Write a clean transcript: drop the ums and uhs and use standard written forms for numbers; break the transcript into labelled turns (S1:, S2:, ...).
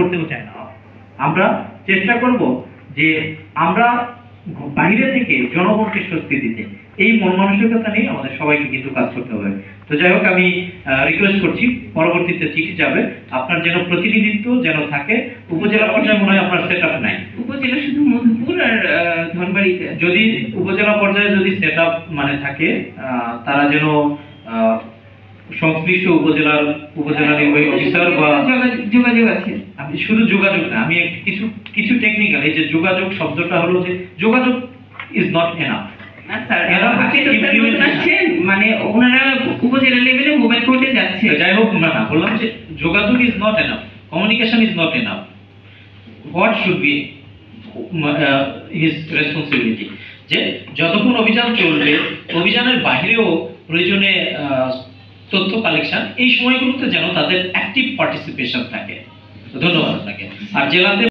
S1: করতেও চায় না। আমরা চেষ্টা করব যে আমরা বাইরে থেকে জনগণকে স্বস্তি দিতে, এই মন মানসিকতা নিয়ে আমাদের সবাইকে কিন্তু কাজ করতে হবে। তো যাই হোক, আমি রিকোয়েস্ট করছি পরবর্তীতে চিঠি যাবে, আপনার যেন প্রতিনিধিত্ব যেন থাকে। উপজেলা পর্যায়ে মনে হয় আপনার সেট আপ নাই।
S2: উপজেলা শুধু মধুপুর আর ধনবাড়িতে।
S1: যদি উপজেলা পর্যায়ে যদি সেট আপ মানে থাকে, তারা যেন সংশ্লিষ্ট উপজেলা নির্বাহী অফিসার বা
S2: যোগাযোগ আছে।
S1: আমি শুধু যোগাযোগ না, আমি কিছু কিছু টেকনিক্যাল, এই যে যোগাযোগ শব্দটা হলো যে যোগাযোগ ইজ নট এনাফ।
S2: মানে ওনারা উপজেলা লেভেলে মোবাইল কোর্টে যাচ্ছে।
S1: যাই হোক, না বললাম যে যোগাযোগ is not enough, communication is not enough. What should be his responsibility, যে যতক্ষণ অভিযান চলবে অভিযানের বাইরেও প্রয়োজনে তথ্য কালেকশন, এই সময়গুলোতে যেন তাদের অ্যাক্টিভ পার্টিসিপেশন থাকে। ধন্যবাদ আপনাকে। আর জেলাতে